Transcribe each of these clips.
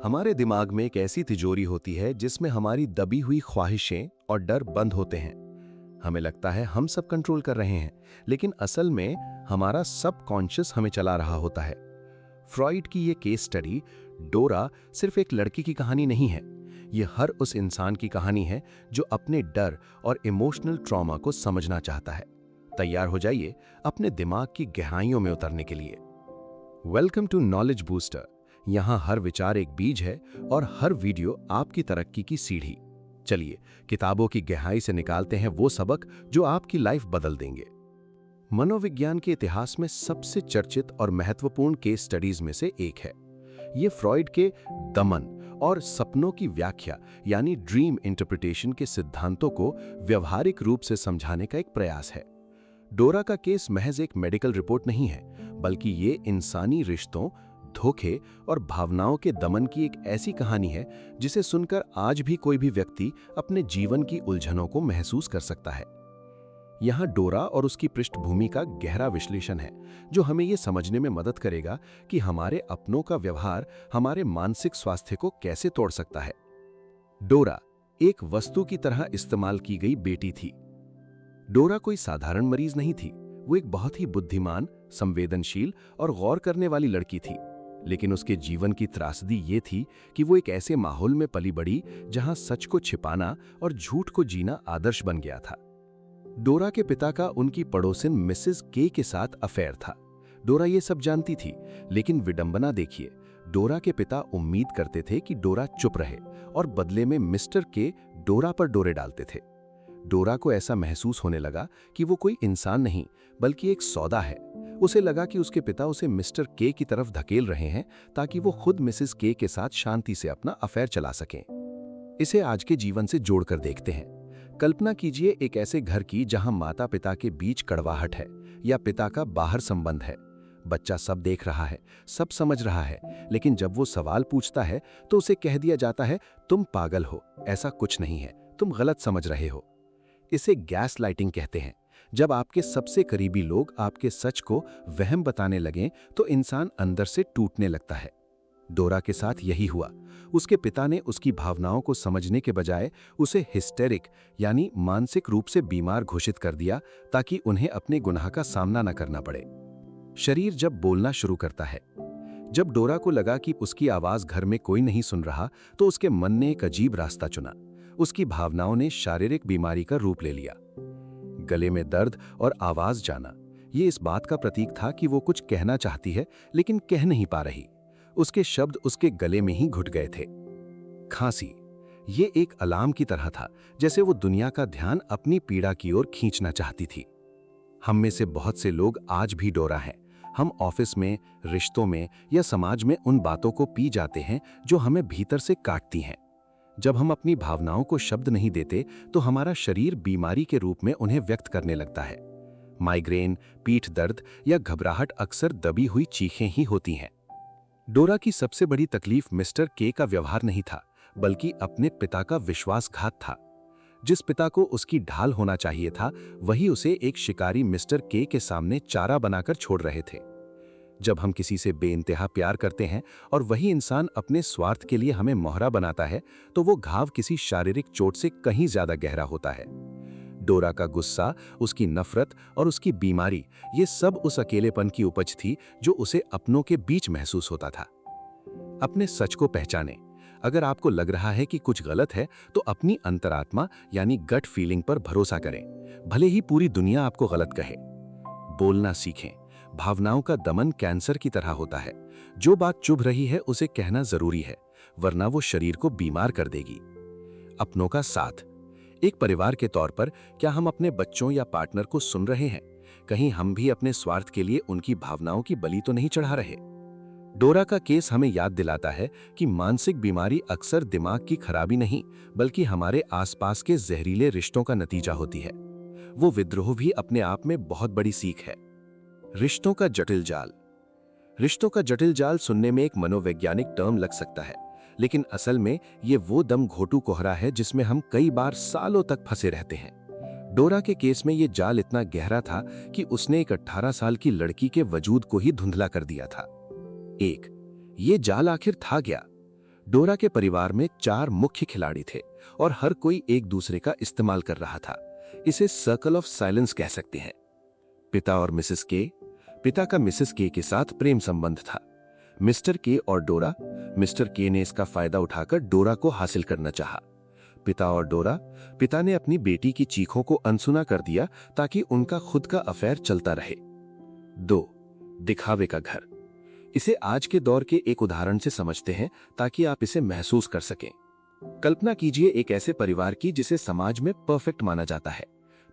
हमारे दिमाग में एक ऐसी तिजोरी होती है जिसमें हमारी दबी हुई ख्वाहिशें और डर बंद होते हैं। हमें लगता है हम सब कंट्रोल कर रहे हैं, लेकिन असल में हमारा सबकॉन्शियस हमें चला रहा होता है। फ्रॉइड की ये केस स्टडी डोरा सिर्फ एक लड़की की कहानी नहीं है। ये हर उस इंसान की कहानी है जो अपने डर और इमोशनल ट्रॉमा को समझना चाहता है। तैयार हो जाइए अपने दिमाग की गहराइयों में उतरने के लिए। Welcome to knowledge booster. यहाँ हर विचार एक बीज है और हर वीडियो आपकी तरक्की की सीढ़ी। चलिए किताबों की गहराई से निकालते हैं वो सबक जो आपकी लाइफ बदल देंगे। मनोविज्ञान के इतिहास में सबसे चर्चित और महत्वपूर्ण केस स्टडीज में से एक है। ये फ्रॉइड के दमन और सपनों की व्याख्या यानी ड्रीम इंटरप्रिटेशन के सिद्धांतों को व्यवहारिक रूप से समझाने का एक प्रयास है। डोरा का केस महज एक मेडिकल रिपोर्ट नहीं है, बल्कि ये इंसानी रिश्तों, धोखे और भावनाओं के दमन की एक ऐसी कहानी है जिसे सुनकर आज भी कोई भी व्यक्ति अपने जीवन की उलझनों को महसूस कर सकता है। यहाँ डोरा और उसकी पृष्ठभूमि का गहरा विश्लेषण है जो हमें ये समझने में मदद करेगा कि हमारे अपनों का व्यवहार हमारे मानसिक स्वास्थ्य को कैसे तोड़ सकता है। डोरा एक वस्तु की तरह इस्तेमाल की गई बेटी थी। डोरा कोई साधारण मरीज नहीं थी। वो एक बहुत ही बुद्धिमान, संवेदनशील और गौर करने वाली लड़की थी। लेकिन उसके जीवन की त्रासदी ये थी कि वो एक ऐसे माहौल में पली बड़ी जहां सच को छिपाना और झूठ को जीना आदर्श बन गया था। डोरा के पिता का उनकी पड़ोसिन मिसेस के साथ अफेयर था। डोरा ये सब जानती थी, लेकिन विडंबना देखिए, डोरा के पिता उम्मीद करते थे कि डोरा चुप रहे और बदले में मिस्टर के डोरा पर डोरे डालते थे। डोरा को ऐसा महसूस होने लगा कि वो कोई इंसान नहीं बल्कि एक सौदा है। उसे लगा कि उसके पिता उसे मिस्टर के की तरफ धकेल रहे हैं ताकि वो खुद मिसेस के साथ शांति से अपना अफेयर चला सकें। इसे आज के जीवन से जोड़कर देखते हैं। कल्पना कीजिए एक ऐसे घर की जहां माता पिता के बीच कड़वाहट है या पिता का बाहर संबंध है। बच्चा सब देख रहा है, सब समझ रहा है, लेकिन जब वो सवाल पूछता है तो उसे कह दिया जाता है, तुम पागल हो, ऐसा कुछ नहीं है, तुम गलत समझ रहे हो। इसे गैस लाइटिंग कहते हैं। जब आपके सबसे करीबी लोग आपके सच को वहम बताने लगें तो इंसान अंदर से टूटने लगता है। डोरा के साथ यही हुआ। उसके पिता ने उसकी भावनाओं को समझने के बजाय उसे हिस्टेरिक यानी मानसिक रूप से बीमार घोषित कर दिया ताकि उन्हें अपने गुनाह का सामना न करना पड़े। शरीर जब बोलना शुरू करता है। जब डोरा को लगा कि उसकी आवाज घर में कोई नहीं सुन रहा तो उसके मन ने एक अजीब रास्ता चुना। उसकी भावनाओं ने शारीरिक बीमारी का रूप ले लिया। गले में दर्द और आवाज जाना, ये इस बात का प्रतीक था कि वो कुछ कहना चाहती है लेकिन कह नहीं पा रही। उसके शब्द उसके गले में ही घुट गए थे। खांसी, ये एक अलार्म की तरह था, जैसे वो दुनिया का ध्यान अपनी पीड़ा की ओर खींचना चाहती थी। हम में से बहुत से लोग आज भी डोरा हैं। हम ऑफिस में, रिश्तों में या समाज में उन बातों को पी जाते हैं जो हमें भीतर से काटती हैं। जब हम अपनी भावनाओं को शब्द नहीं देते तो हमारा शरीर बीमारी के रूप में उन्हें व्यक्त करने लगता है। माइग्रेन, पीठ दर्द या घबराहट अक्सर दबी हुई चीखें ही होती हैं। डोरा की सबसे बड़ी तकलीफ मिस्टर के का व्यवहार नहीं था, बल्कि अपने पिता का विश्वासघात था। जिस पिता को उसकी ढाल होना चाहिए था, वही उसे एक शिकारी मिस्टर के सामने चारा बनाकर छोड़ रहे थे। जब हम किसी से बेइंतहा प्यार करते हैं और वही इंसान अपने स्वार्थ के लिए हमें मोहरा बनाता है, तो वो घाव किसी शारीरिक चोट से कहीं ज्यादा गहरा होता है। डोरा का गुस्सा, उसकी नफरत और उसकी बीमारी, ये सब उस अकेलेपन की उपज थी जो उसे अपनों के बीच महसूस होता था। अपने सच को पहचानें। अगर आपको लग रहा है कि कुछ गलत है तो अपनी अंतरात्मा यानी गट फीलिंग पर भरोसा करें, भले ही पूरी दुनिया आपको गलत कहे। बोलना सीखें। भावनाओं का दमन कैंसर की तरह होता है। जो बात चुभ रही है उसे कहना जरूरी है, वरना वो शरीर को बीमार कर देगी। अपनों का साथ। एक परिवार के तौर पर क्या हम अपने बच्चों या पार्टनर को सुन रहे हैं? कहीं हम भी अपने स्वार्थ के लिए उनकी भावनाओं की बलि तो नहीं चढ़ा रहे? डोरा का केस हमें याद दिलाता है कि मानसिक बीमारी अक्सर दिमाग की खराबी नहीं, बल्कि हमारे आसपास के जहरीले रिश्तों का नतीजा होती है। वो विद्रोह भी अपने आप में बहुत बड़ी सीख है। रिश्तों का जटिल जाल। रिश्तों का जटिल जाल सुनने में एक मनोवैज्ञानिक टर्म लग सकता है, लेकिन असल में ये वो दम घोटू कोहरा है जिसमें हम कई बार सालों तक फंसे रहते हैं। डोरा के केस में ये जाल इतना गहरा था कि उसने एक 18 साल की लड़की के वजूद को ही धुंधला कर दिया था। ये जाल आखिर था क्या? डोरा के परिवार में 4 मुख्य खिलाड़ी थे और हर कोई एक दूसरे का इस्तेमाल कर रहा था। इसे सर्कल ऑफ साइलेंस कह सकते हैं। पिता और मिसेस के। पिता का मिसेस के साथ प्रेम संबंध था। मिस्टर के और डोरा। मिस्टर के ने इसका फायदा उठाकर डोरा को हासिल करना चाहा। पिता और डोरा। पिता ने अपनी बेटी की चीखों को अनसुना कर दिया ताकि उनका खुद का अफेयर चलता रहे। 2. दिखावे का घर। इसे आज के दौर के एक उदाहरण से समझते हैं ताकि आप इसे महसूस कर सकें। कल्पना कीजिए एक ऐसे परिवार की जिसे समाज में परफेक्ट माना जाता है।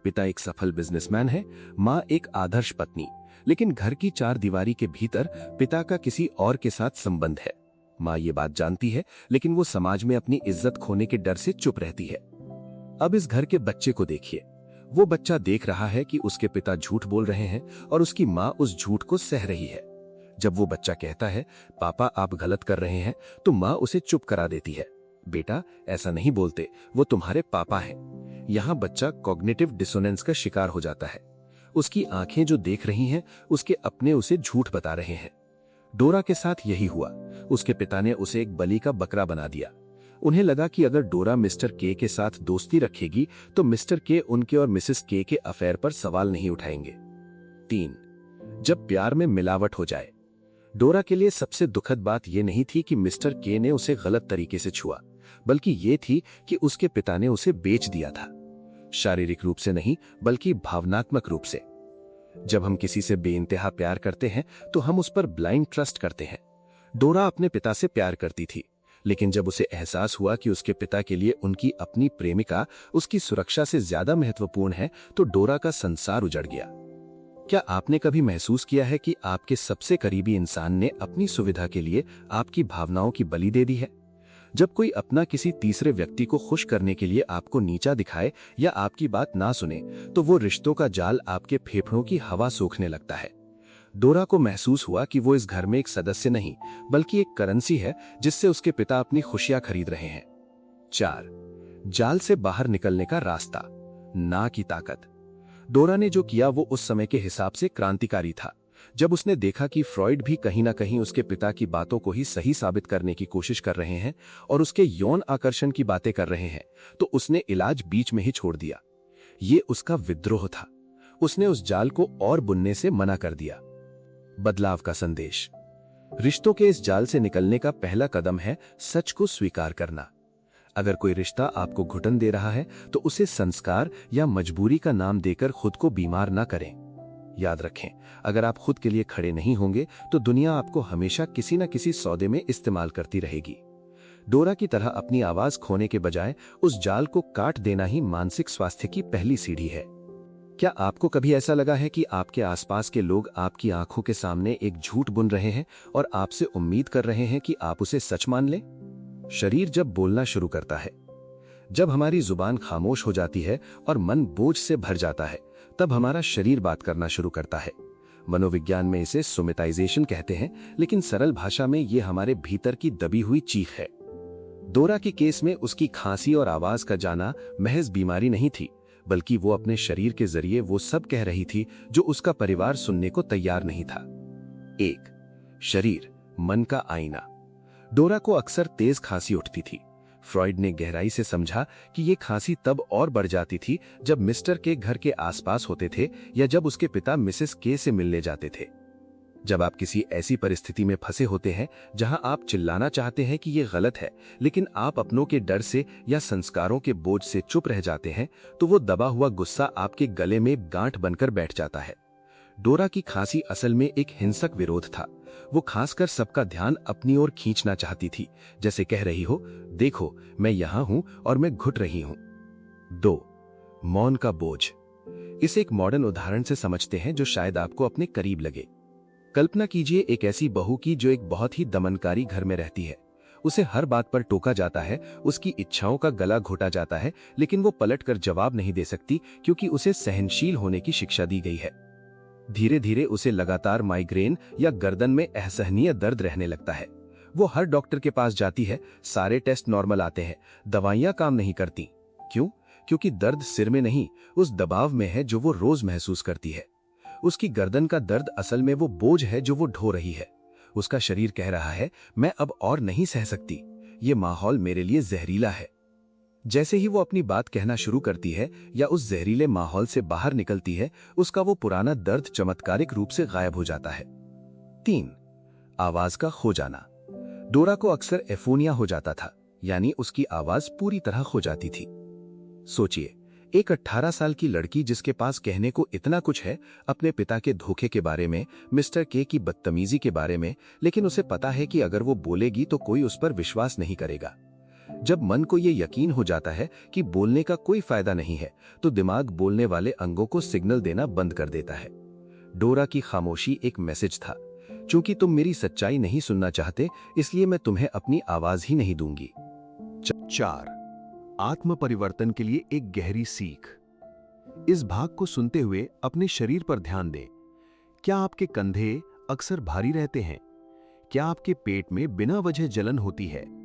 पिता एक सफल बिजनेसमैन है, माँ एक आदर्श पत्नी, लेकिन घर की 4 दीवारी के भीतर पिता का किसी और के साथ संबंध है। माँ ये बात जानती है, लेकिन वो समाज में अपनी इज्जत खोने के डर से चुप रहती है। अब इस घर के बच्चे को देखिए। वो बच्चा देख रहा है कि उसके पिता झूठ बोल रहे हैं और उसकी माँ उस झूठ को सह रही है। जब वो बच्चा कहता है, पापा आप गलत कर रहे हैं, तो माँ उसे चुप करा देती है। बेटा ऐसा नहीं बोलते, वो तुम्हारे पापा हैं। यहाँ बच्चा कॉग्निटिव डिसोनेंस का शिकार हो जाता है। उसकी आंखें जो देख रही हैं, उसके अपने उसे झूठ बता रहे हैं। डोरा के साथ यही हुआ। उसके पिता ने उसे एक बलि का बकरा बना दिया। उन्हें लगा कि अगर डोरा मिस्टर के साथ दोस्ती रखेगी तो मिस्टर के उनके और मिसेस के अफेयर पर सवाल नहीं उठाएंगे। 3. जब प्यार में मिलावट हो जाए। डोरा के लिए सबसे दुखद बात यह नहीं थी कि मिस्टर के ने उसे गलत तरीके से छुआ, बल्कि यह थी कि उसके पिता ने उसे बेच दिया था। शारीरिक रूप से नहीं, बल्कि भावनात्मक रूप से। जब हम किसी से बेइंतहा प्यार करते हैं तो हम उस पर ब्लाइंड ट्रस्ट करते हैं। डोरा अपने पिता से प्यार करती थी, लेकिन जब उसे एहसास हुआ कि उसके पिता के लिए उनकी अपनी प्रेमिका उसकी सुरक्षा से ज्यादा महत्वपूर्ण है, तो डोरा का संसार उजड़ गया। क्या आपने कभी महसूस किया है कि आपके सबसे करीबी इंसान ने अपनी सुविधा के लिए आपकी भावनाओं की बलि दे दी है? जब कोई अपना किसी तीसरे व्यक्ति को खुश करने के लिए आपको नीचा दिखाए या आपकी बात ना सुने, तो वो रिश्तों का जाल आपके फेफड़ों की हवा सोखने लगता है। डोरा को महसूस हुआ कि वो इस घर में एक सदस्य नहीं, बल्कि एक करेंसी है जिससे उसके पिता अपनी खुशियां खरीद रहे हैं। 4. जाल से बाहर निकलने का रास्ता, ना की ताकत। डोरा ने जो किया वो उस समय के हिसाब से क्रांतिकारी था। जब उसने देखा कि फ्रॉइड भी कहीं ना कहीं उसके पिता की बातों को ही सही साबित करने की कोशिश कर रहे हैं और उसके यौन आकर्षण की बातें कर रहे हैं, तो उसने इलाज बीच में ही छोड़ दिया। ये उसका विद्रोह था। उसने उस जाल को और बुनने से मना कर दिया। बदलाव का संदेश। रिश्तों के इस जाल से निकलने का पहला कदम है सच को स्वीकार करना। अगर कोई रिश्ता आपको घुटन दे रहा है तो उसे संस्कार या मजबूरी का नाम देकर खुद को बीमार ना करें। याद रखें, अगर आप खुद के लिए खड़े नहीं होंगे तो दुनिया आपको हमेशा किसी न किसी सौदे में इस्तेमाल करती रहेगी। डोरा की तरह अपनी आवाज खोने के बजाय उस जाल को काट देना ही मानसिक स्वास्थ्य की पहली सीढ़ी है। क्या आपको कभी ऐसा लगा है कि आपके आसपास के लोग आपकी आंखों के सामने एक झूठ बुन रहे हैं और आपसे उम्मीद कर रहे हैं कि आप उसे सच मान लें? शरीर जब बोलना शुरू करता है, जब हमारी जुबान खामोश हो जाती है और मन बोझ से भर जाता है, तब हमारा शरीर बात करना शुरू करता है। मनोविज्ञान में इसे सोमेटाइजेशन कहते हैं, लेकिन सरल भाषा में यह हमारे भीतर की दबी हुई चीख है। डोरा के केस में उसकी खांसी और आवाज का जाना महज बीमारी नहीं थी, बल्कि वो अपने शरीर के जरिए वो सब कह रही थी जो उसका परिवार सुनने को तैयार नहीं था। 1. शरीर, मन का आईना। डोरा को अक्सर तेज खांसी उठती थी। फ्रॉइड ने गहराई से समझा कि ये खांसी तब और बढ़ जाती थी जब मिस्टर के घर के आसपास होते थे या जब उसके पिता मिसेस के से मिलने जाते थे। जब आप किसी ऐसी परिस्थिति में फंसे होते हैं जहां आप चिल्लाना चाहते हैं कि ये गलत है, लेकिन आप अपनों के डर से या संस्कारों के बोझ से चुप रह जाते हैं, तो वो दबा हुआ गुस्सा आपके गले में गांठ बनकर बैठ जाता है। डोरा की खांसी असल में एक हिंसक विरोध था। वो खासकर सबका ध्यान अपनी ओर खींचना चाहती थी, जैसे कह रही हो, देखो मैं यहां हूं और मैं घुट रही हूं। 2. मौन का बोझ। इसे एक मॉडर्न उदाहरण से समझते हैं जो शायद आपको अपने करीब लगे। कल्पना कीजिए एक ऐसी बहू की जो एक बहुत ही दमनकारी घर में रहती है। उसे हर बात पर टोका जाता है, उसकी इच्छाओं का गला घोटा जाता है, लेकिन वो पलटकर जवाब नहीं दे सकती क्योंकि उसे सहनशील होने की शिक्षा दी गई है। धीरे धीरे उसे लगातार माइग्रेन या गर्दन में असहनीय दर्द रहने लगता है। वो हर डॉक्टर के पास जाती है, सारे टेस्ट नॉर्मल आते हैं, दवाइयां काम नहीं करती। क्यों? क्योंकि दर्द सिर में नहीं, उस दबाव में है जो वो रोज महसूस करती है। उसकी गर्दन का दर्द असल में वो बोझ है जो वो ढो रही है। उसका शरीर कह रहा है, मैं अब और नहीं सह सकती। ये माहौल मेरे लिए जहरीला है। जैसे ही वो अपनी बात कहना शुरू करती है या उस जहरीले माहौल से बाहर निकलती है, उसका वो पुराना दर्द चमत्कारिक रूप से गायब हो जाता है। 3. आवाज का खो जाना। डोरा को अक्सर एफोनिया हो जाता था, यानी उसकी आवाज पूरी तरह खो जाती थी। सोचिए, एक 18 साल की लड़की जिसके पास कहने को इतना कुछ है, अपने पिता के धोखे के बारे में, मिस्टर के की बदतमीजी के बारे में, लेकिन उसे पता है कि अगर वो बोलेगी तो कोई उस पर विश्वास नहीं करेगा। जब मन को ये यकीन हो जाता है कि बोलने का कोई फायदा नहीं है, तो दिमाग बोलने वाले अंगों को सिग्नल देना बंद कर देता है। डोरा की खामोशी एक मैसेज था, चूंकि तुम मेरी सच्चाई नहीं सुनना चाहते, इसलिए मैं तुम्हें अपनी आवाज ही नहीं दूंगी। 4. आत्म परिवर्तन के लिए एक गहरी सीख। इस भाग को सुनते हुए अपने शरीर पर ध्यान दें। क्या आपके कंधे अक्सर भारी रहते हैं? क्या आपके पेट में बिना वजह जलन होती है?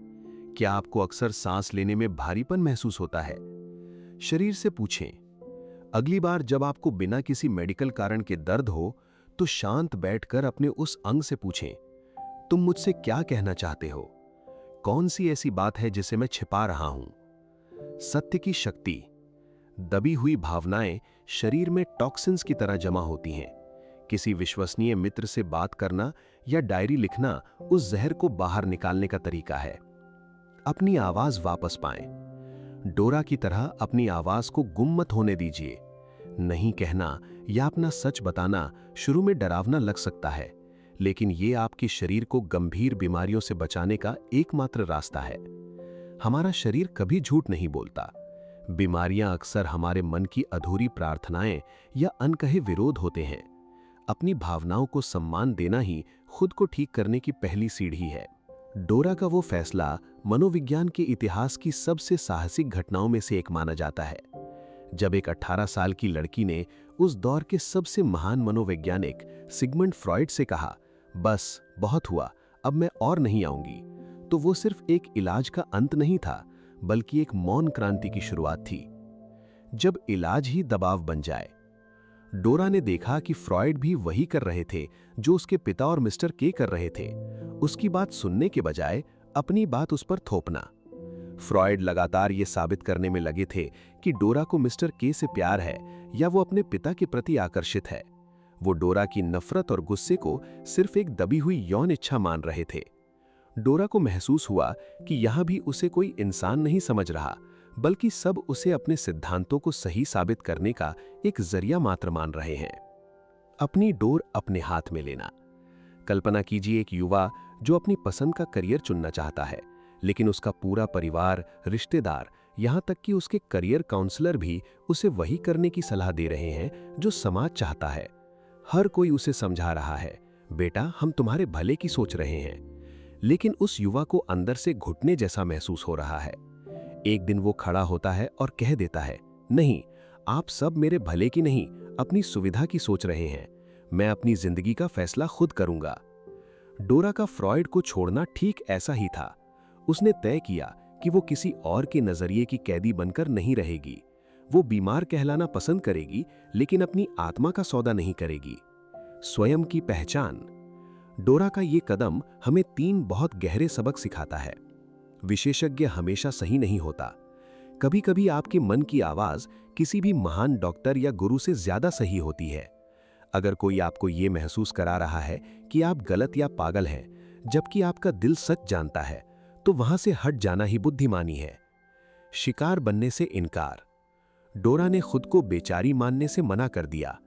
क्या आपको अक्सर सांस लेने में भारीपन महसूस होता है? शरीर से पूछें। अगली बार जब आपको बिना किसी मेडिकल कारण के दर्द हो, तो शांत बैठकर अपने उस अंग से पूछें, तुम मुझसे क्या कहना चाहते हो? कौन सी ऐसी बात है जिसे मैं छिपा रहा हूं? सत्य की शक्ति। दबी हुई भावनाएं शरीर में टॉक्सिन्स की तरह जमा होती हैं। किसी विश्वसनीय मित्र से बात करना या डायरी लिखना उस जहर को बाहर निकालने का तरीका है। अपनी आवाज वापस पाएं। डोरा की तरह अपनी आवाज को गुम मत होने दीजिए। नहीं कहना या अपना सच बताना शुरू में डरावना लग सकता है, लेकिन ये आपके शरीर को गंभीर बीमारियों से बचाने का एकमात्र रास्ता है। हमारा शरीर कभी झूठ नहीं बोलता। बीमारियां अक्सर हमारे मन की अधूरी प्रार्थनाएं या अनकहे विरोध होते हैं। अपनी भावनाओं को सम्मान देना ही खुद को ठीक करने की पहली सीढ़ी है। डोरा का वो फैसला मनोविज्ञान के इतिहास की सबसे साहसिक घटनाओं में से एक माना जाता है। जब एक 18 साल की लड़की ने उस दौर के सबसे महान मनोवैज्ञानिक सिगमंड फ्रॉइड से कहा, बस बहुत हुआ, अब मैं और नहीं आऊंगी, तो वो सिर्फ एक इलाज का अंत नहीं था, बल्कि एक मौन क्रांति की शुरुआत थी। जब इलाज ही दबाव बन जाए। डोरा ने देखा कि फ्रॉइड भी वही कर रहे थे जो उसके पिता और मिस्टर के कर रहे थे, उसकी बात सुनने के बजाय अपनी बात उस पर थोपना। फ्रॉइड लगातार ये साबित करने में लगे थे कि डोरा को मिस्टर के से प्यार है या वो अपने पिता के प्रति आकर्षित है। वो डोरा की नफरत और गुस्से को सिर्फ एक दबी हुई यौन इच्छा मान रहे थे। डोरा को महसूस हुआ कि यहां भी उसे कोई इंसान नहीं समझ रहा, बल्कि सब उसे अपने सिद्धांतों को सही साबित करने का एक जरिया मात्र मान रहे हैं। अपनी डोर अपने हाथ में लेना। कल्पना कीजिए एक युवा जो अपनी पसंद का करियर चुनना चाहता है, लेकिन उसका पूरा परिवार, रिश्तेदार, यहां तक कि उसके करियर काउंसलर भी उसे वही करने की सलाह दे रहे हैं जो समाज चाहता है। हर कोई उसे समझा रहा है, बेटा हम तुम्हारे भले की सोच रहे हैं, लेकिन उस युवा को अंदर से घुटने जैसा महसूस हो रहा है। एक दिन वो खड़ा होता है और कह देता है, नहीं, आप सब मेरे भले की नहीं, अपनी सुविधा की सोच रहे हैं। मैं अपनी जिंदगी का फैसला खुद करूंगा। डोरा का फ्रॉइड को छोड़ना ठीक ऐसा ही था। उसने तय किया कि वो किसी और के नजरिए की कैदी बनकर नहीं रहेगी। वो बीमार कहलाना पसंद करेगी, लेकिन अपनी आत्मा का सौदा नहीं करेगी। स्वयं की पहचान। डोरा का ये कदम हमें 3 बहुत गहरे सबक सिखाता है। विशेषज्ञ हमेशा सही नहीं होता। कभी-कभी आपके मन की आवाज किसी भी महान डॉक्टर या गुरु से ज्यादा सही होती है। अगर कोई आपको ये महसूस करा रहा है कि आप गलत या पागल हैं, जबकि आपका दिल सच जानता है, तो वहां से हट जाना ही बुद्धिमानी है। शिकार बनने से इनकार। डोरा ने खुद को बेचारी मानने से मना कर दिया।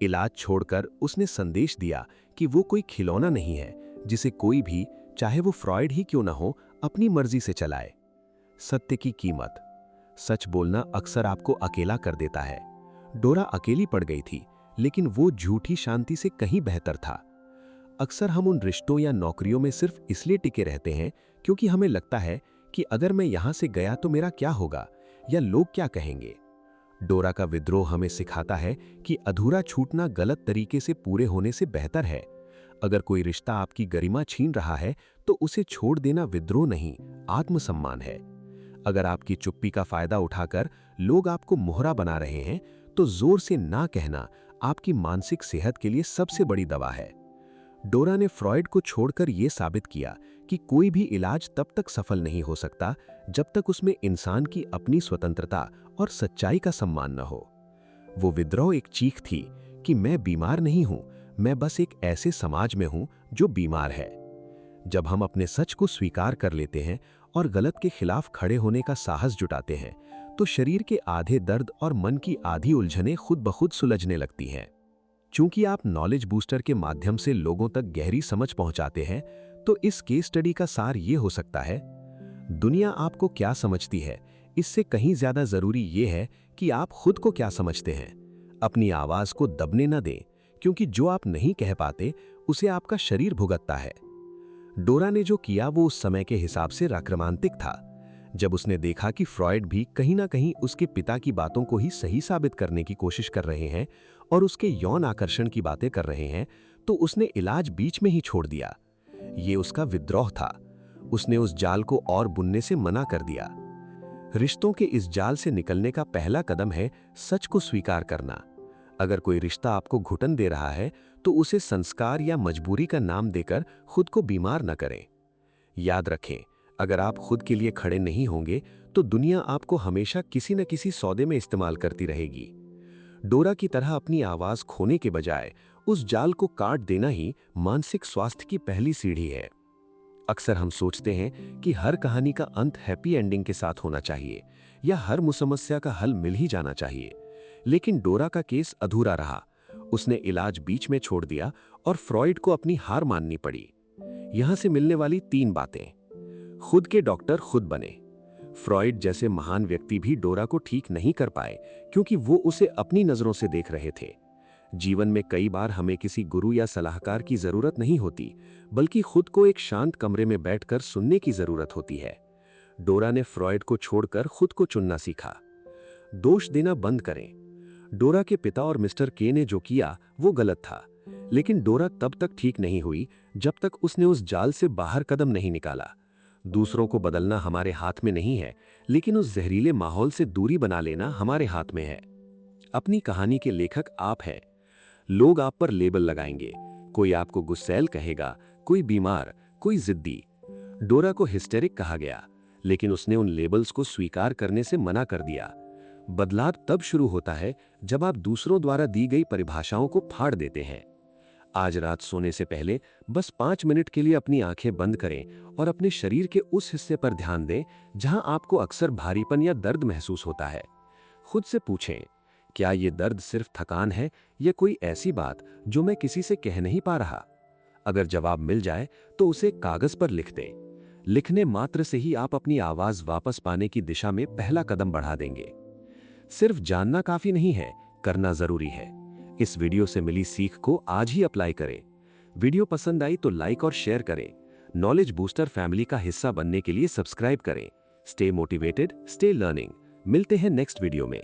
इलाज छोड़कर उसने संदेश दिया कि वो कोई खिलौना नहीं है जिसे कोई भी, चाहे वो फ्रॉइड ही क्यों ना हो, अपनी मर्जी से चलाए। सत्य की कीमत। सच बोलना अक्सर आपको अकेला कर देता है। डोरा अकेली पड़ गई थी, लेकिन वो झूठी शांति से कहीं बेहतर था। अक्सर हम उन रिश्तों या नौकरियों में सिर्फ इसलिए टिके रहते हैं क्योंकि हमें लगता है कि अगर मैं यहां से गया तो मेरा क्या होगा या लोग क्या कहेंगे। डोरा का विद्रोह हमें सिखाता है कि अधूरा छूटना गलत तरीके से पूरे होने से बेहतर है। अगर कोई रिश्ता आपकी गरिमा छीन रहा है तो उसे छोड़ देना विद्रोह नहीं, आत्मसम्मान है। अगर आपकी चुप्पी का फायदा उठाकर लोग आपको मोहरा बना रहे हैं, तो जोर से ना कहना आपकी मानसिक सेहत के लिए सबसे बड़ी दवा है। डोरा ने फ्रॉइड को छोड़कर यह साबित किया कि कोई भी इलाज तब तक सफल नहीं हो सकता जब तक उसमें इंसान की अपनी स्वतंत्रता और सच्चाई का सम्मान न हो। वो विद्रोह एक चीख थी कि मैं बीमार नहीं हूं, मैं बस एक ऐसे समाज में हूं जो बीमार है। जब हम अपने सच को स्वीकार कर लेते हैं और गलत के खिलाफ खड़े होने का साहस जुटाते हैं, तो शरीर के आधे दर्द और मन की आधी उलझनें खुद ब खुद सुलझने लगती हैं। चूंकि आप नॉलेज बूस्टर के माध्यम से लोगों तक गहरी समझ पहुंचाते हैं, तो इस केस स्टडी का सार ये हो सकता है: दुनिया आपको क्या समझती है, इससे कहीं ज्यादा जरूरी ये है कि आप खुद को क्या समझते हैं। अपनी आवाज को दबने न दें, क्योंकि जो आप नहीं कह पाते उसे आपका शरीर भुगतता है। डोरा ने जो किया वो उस समय के हिसाब से आक्रामक था। जब उसने देखा कि फ्रॉयड भी कहीं ना कहीं उसके पिता की बातों को ही सही साबित करने की कोशिश कर रहे हैं और उसके यौन आकर्षण की बातें कर रहे हैं, तो उसने इलाज बीच में ही छोड़ दिया। ये उसका विद्रोह था। उसने उस जाल को और बुनने से मना कर दिया। रिश्तों के इस जाल से निकलने का पहला कदम है सच को स्वीकार करना। अगर कोई रिश्ता आपको घुटन दे रहा है, तो उसे संस्कार या मजबूरी का नाम देकर खुद को बीमार न करें। याद रखें, अगर आप खुद के लिए खड़े नहीं होंगे, तो दुनिया आपको हमेशा किसी न किसी सौदे में इस्तेमाल करती रहेगी। डोरा की तरह अपनी आवाज खोने के बजाय उस जाल को काट देना ही मानसिक स्वास्थ्य की पहली सीढ़ी है। अक्सर हम सोचते हैं कि हर कहानी का अंत हैप्पी एंडिंग के साथ होना चाहिए या हर समस्या का हल मिल ही जाना चाहिए, लेकिन डोरा का केस अधूरा रहा। उसने इलाज बीच में छोड़ दिया और फ्रॉयड को अपनी हार माननी पड़ी। यहां से मिलने वाली 3 बातें: खुद के डॉक्टर खुद बने। फ्रॉयड जैसे महान व्यक्ति भी डोरा को ठीक नहीं कर पाए, क्योंकि वो उसे अपनी नजरों से देख रहे थे। जीवन में कई बार हमें किसी गुरु या सलाहकार की जरूरत नहीं होती, बल्कि खुद को एक शांत कमरे में बैठकर सुनने की जरूरत होती है। डोरा ने फ्रॉयड को छोड़कर खुद को चुनना सीखा। दोष देना बंद करें। डोरा के पिता और मिस्टर के ने जो किया वो गलत था, लेकिन डोरा तब तक ठीक नहीं हुई जब तक उसने उस जाल से बाहर कदम नहीं निकाला। दूसरों को बदलना हमारे हाथ में नहीं है, लेकिन उस जहरीले माहौल से दूरी बना लेना हमारे हाथ में है। अपनी कहानी के लेखक आप हैं। लोग आप पर लेबल लगाएंगे। कोई आपको गुस्सैल कहेगा, कोई बीमार, कोई जिद्दी। डोरा को हिस्टेरिक कहा गया, लेकिन उसने उन लेबल्स को स्वीकार करने से मना कर दिया। बदलाव तब शुरू होता है जब आप दूसरों द्वारा दी गई परिभाषाओं को फाड़ देते हैं। आज रात सोने से पहले बस 5 मिनट के लिए अपनी आंखें बंद करें और अपने शरीर के उस हिस्से पर ध्यान दें जहां आपको अक्सर भारीपन या दर्द महसूस होता है। खुद से पूछें, क्या ये दर्द सिर्फ थकान है या कोई ऐसी बात जो मैं किसी से कह नहीं पा रहा? अगर जवाब मिल जाए तो उसे कागज पर लिख दें। लिखने मात्र से ही आप अपनी आवाज वापस पाने की दिशा में पहला कदम बढ़ा देंगे। सिर्फ जानना काफी नहीं है, करना जरूरी है। इस वीडियो से मिली सीख को आज ही अप्लाई करें। वीडियो पसंद आई तो लाइक और शेयर करें। नॉलेज बूस्टर फैमिली का हिस्सा बनने के लिए सब्सक्राइब करें। Stay motivated, stay learning. मिलते हैं नेक्स्ट वीडियो में।